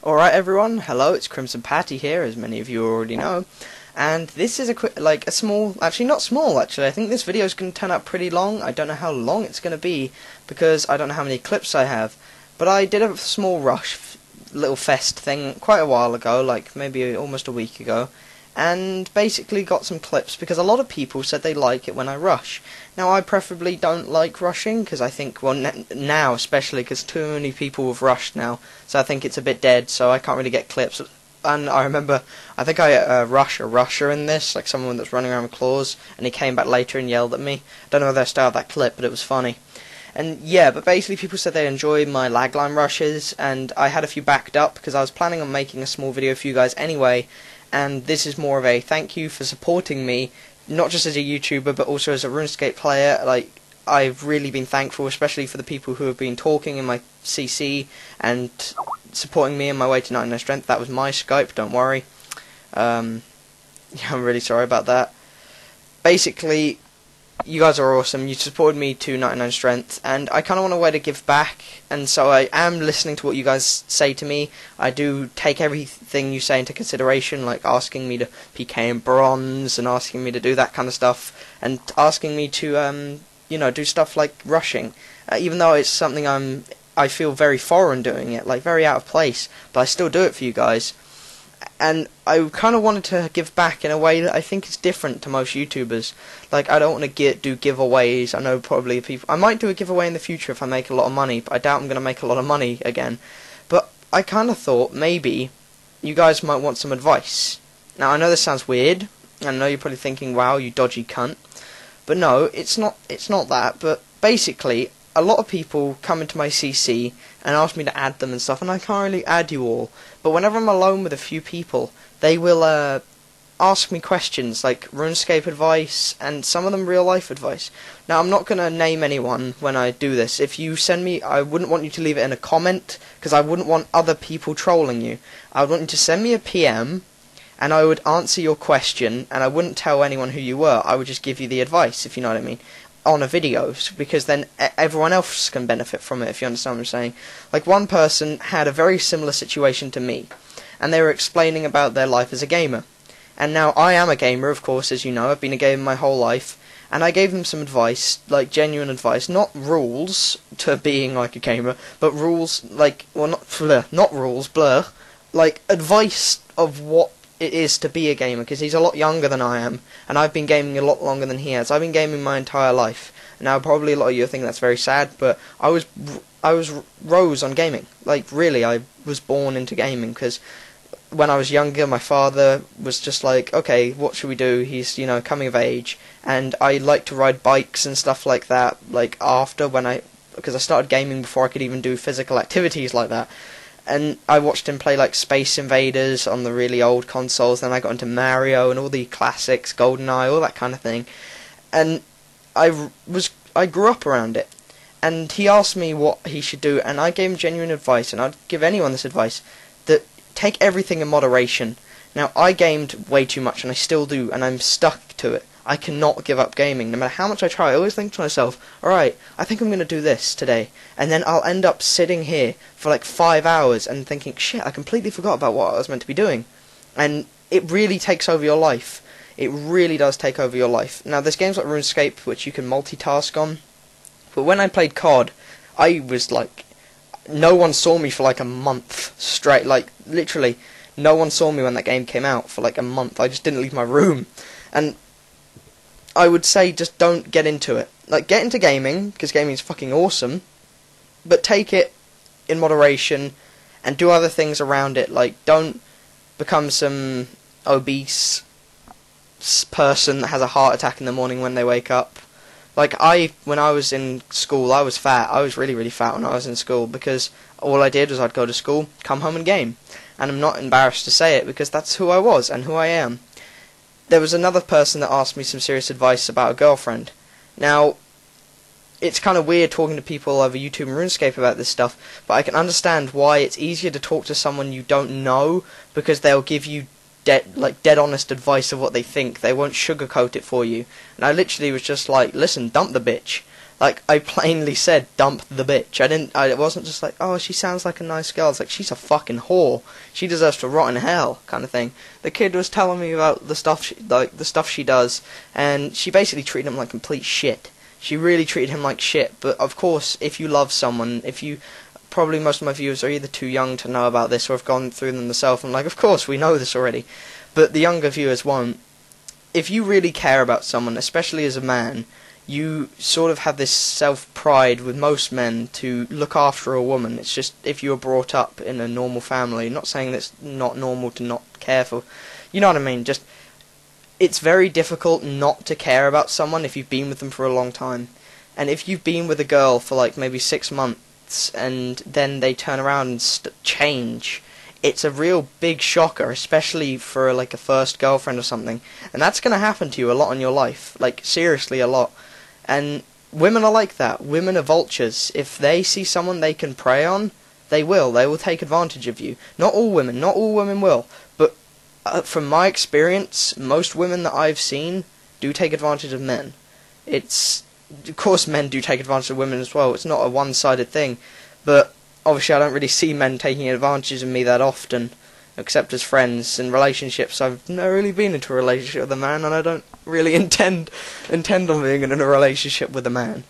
Alright everyone, hello, it's Crimsonpatty here, as many of you already know, and this is a small, actually not small actually, I think this video is going to turn out pretty long. I don't know how long it's going to be, because I don't know how many clips I have, but I did a small little fest thing quite a while ago, like maybe almost a week ago, and basically got some clips because a lot of people said they like it when I rush. Now I preferably don't like rushing because I think, well now especially because too many people have rushed now, so I think it's a bit dead, so I can't really get clips. And I remember, I think I rushed a rusher in this, like someone that's running around with claws, and he came back later and yelled at me. I don't know whether I still have that clip, but it was funny. And yeah, but basically people said they enjoyed my lagline rushes, and I had a few backed up because I was planning on making a small video for you guys anyway. And this is more of a thank you for supporting me, not just as a YouTuber but also as a RuneScape player. Like, I've really been thankful, especially for the people who have been talking in my CC and supporting me on my way to 99 strength. That was my Skype, don't worry. Yeah, I'm really sorry about that. Basically, you guys are awesome. You supported me to 99 strength, and I kind of want a way to give back, and so I am listening to what you guys say to me. I do take everything you say into consideration, like asking me to PK in bronze, and asking me to do that kind of stuff, and asking me to, do stuff like rushing, even though it's something I feel very foreign doing it, like very out of place, but I still do it for you guys. And I kind of wanted to give back in a way that I think is different to most YouTubers. Like, I don't want to do giveaways. I know probably I might do a giveaway in the future if I make a lot of money, but I doubt I'm going to make a lot of money again. But I kind of thought maybe you guys might want some advice. Now, I know this sounds weird, and I know you're probably thinking, wow, you dodgy cunt. But no, it's not that. But basically, a lot of people come into my CC and ask me to add them and stuff, and I can't really add you all. But whenever I'm alone with a few people, they will ask me questions like RuneScape advice, and some of them real life advice. Now, I'm not going to name anyone when I do this. If you send me, I wouldn't want you to leave it in a comment, because I wouldn't want other people trolling you. I would want you to send me a PM, and I would answer your question, and I wouldn't tell anyone who you were. I would just give you the advice, if you know what I mean, on a video, because then everyone else can benefit from it, if you understand what I'm saying. Like, one person had a very similar situation to me, and they were explaining about their life as a gamer. And now I am a gamer, of course, as you know. I've been a gamer my whole life, and I gave them some advice, like genuine advice, not rules to being like a gamer, but rules, like, well, not rules, like advice of what it is to be a gamer, because he's a lot younger than I am, and I've been gaming a lot longer than he has. I've been gaming my entire life. Now, probably a lot of you think that's very sad, but I was rose on gaming. Like, really, I was born into gaming, because when I was younger, my father was just like, okay, what should we do? He's, coming of age, and I like to ride bikes and stuff like that, like, because I started gaming before I could even do physical activities like that. And I watched him play like Space Invaders on the really old consoles. Then I got into Mario and all the classics, GoldenEye, all that kind of thing. And I grew up around it. And he asked me what he should do, and I gave him genuine advice. And I'd give anyone this advice: that take everything in moderation. Now, I gamed way too much, and I still do, and I'm stuck to it. I cannot give up gaming. No matter how much I try, I always think to myself, alright, I think I'm going to do this today. And then I'll end up sitting here for like 5 hours and thinking, shit, I completely forgot about what I was meant to be doing. And it really takes over your life. It really does take over your life. Now, there's games like RuneScape which you can multitask on. But when I played COD, I was like, no one saw me for like a month straight. Like, literally, no one saw me when that game came out for like a month. I just didn't leave my room. And I would say just don't get into it. Like, get into gaming, because gaming is fucking awesome, but take it in moderation and do other things around it. Like, don't become some obese person that has a heart attack in the morning when they wake up. Like, when I was in school, I was fat. I was really, really fat when I was in school, because all I did was I'd go to school, come home and game. And I'm not embarrassed to say it, because that's who I was and who I am. There was another person that asked me some serious advice about a girlfriend. Now, it's kind of weird talking to people over YouTube and RuneScape about this stuff, but I can understand why it's easier to talk to someone you don't know, because they'll give you dead honest advice of what they think. They won't sugarcoat it for you. And I literally was just like, listen, dump the bitch. Like, I plainly said, dump the bitch. It wasn't just like, oh, she sounds like a nice girl. It's like, she's a fucking whore. She deserves to rot in hell, kind of thing. The kid was telling me about the stuff she does, and she basically treated him like complete shit. She really treated him like shit. But of course, if you love someone, probably most of my viewers are either too young to know about this or have gone through them themselves. I'm like, of course, we know this already. But the younger viewers won't. If you really care about someone, especially as a man, you sort of have this self-pride with most men to look after a woman. It's just, if you were brought up in a normal family, not saying that it's not normal to not care for, you know what I mean, just, it's very difficult not to care about someone if you've been with them for a long time. And if you've been with a girl for like maybe 6 months, and then they turn around and change, it's a real big shocker, especially for like a first girlfriend or something. And that's going to happen to you a lot in your life, like seriously a lot. And women are like that. Women are vultures. If they see someone they can prey on, they will take advantage of you. Not all women will, but from my experience, most women that I've seen do take advantage of men. Of course men do take advantage of women as well. It's not a one-sided thing, but obviously I don't really see men taking advantage of me that often, except as friends. In relationships, I've never really been into a relationship with a man, and I don't really intend on being in a relationship with a man.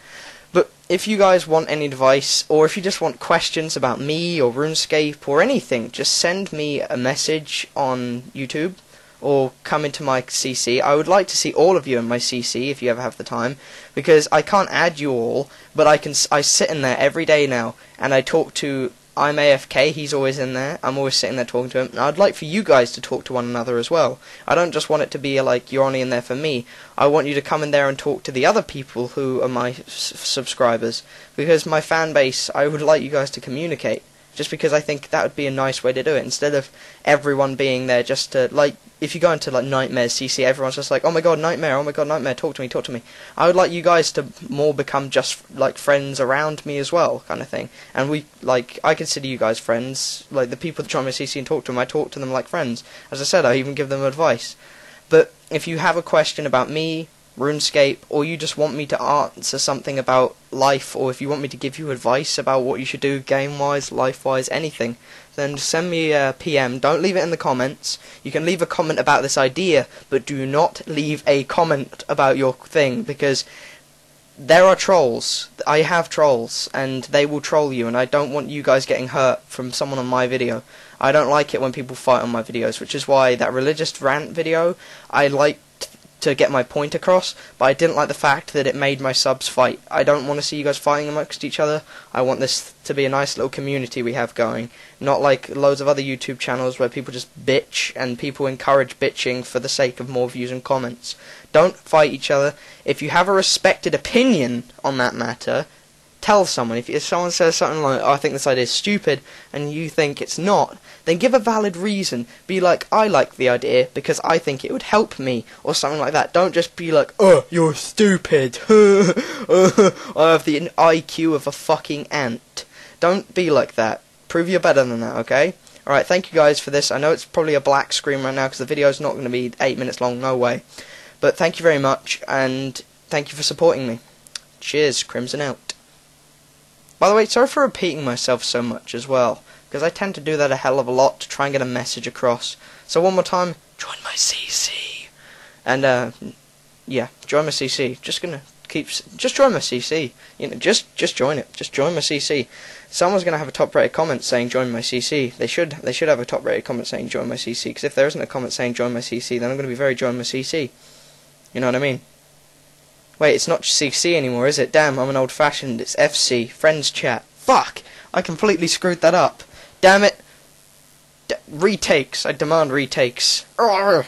But if you guys want any advice, or if you just want questions about me or RuneScape or anything, just send me a message on YouTube or come into my CC. I would like to see all of you in my CC if you ever have the time, because I can't add you all, but I sit in there every day now, and I talk to, I'm AFK, he's always in there, I'm always sitting there talking to him, and I'd like for you guys to talk to one another as well. I don't just want it to be like, you're only in there for me. I want you to come in there and talk to the other people who are my subscribers, because my fan base, I would like you guys to communicate, just because I think that would be a nice way to do it, instead of everyone being there just to, like, if you go into like Nightmare's CC, everyone's just like, oh my god, Nightmare, talk to me. I would like you guys to more become just like friends around me as well, kind of thing. And I consider you guys friends. Like, the people that join my CC and talk to them, I talk to them like friends. As I said, I even give them advice. But if you have a question about me, RuneScape, or you just want me to answer something about life, or if you want me to give you advice about what you should do game-wise, life-wise, anything, then send me a PM. Don't leave it in the comments. You can leave a comment about this idea, but do not leave a comment about your thing, because there are trolls. I have trolls, and they will troll you, and I don't want you guys getting hurt from someone on my video. I don't like it when people fight on my videos, which is why that religious rant video, I liked to get my point across, but I didn't like the fact that it made my subs fight. I don't want to see you guys fighting amongst each other. I want this to be a nice little community we have going, not like loads of other YouTube channels where people just bitch and people encourage bitching for the sake of more views and comments. Don't fight each other. If you have a respected opinion on that matter, tell someone. If someone says something like, oh, I think this idea is stupid, and you think it's not, then give a valid reason. Be like, I like the idea because I think it would help me, or something like that. Don't just be like, oh, you're stupid. I have the IQ of a fucking ant. Don't be like that. Prove you're better than that, okay? Alright, thank you guys for this. I know it's probably a black screen right now because the video's not going to be 8 minutes long, no way. But thank you very much, and thank you for supporting me. Cheers, Crimson out. By the way, sorry for repeating myself so much as well, because I tend to do that a hell of a lot to try and get a message across. So one more time, join my CC. And, yeah, join my CC. Just join my CC. You know, just join it. Just join my CC. Someone's going to have a top-rated comment saying join my CC. They should have a top-rated comment saying join my CC, because if there isn't a comment saying join my CC, then I'm going to be very join my CC. You know what I mean? Wait, it's not CC anymore, is it? Damn, I'm an old-fashioned. It's FC, Friends Chat. Fuck! I completely screwed that up. Damn it. Retakes. I demand retakes. Arrgh.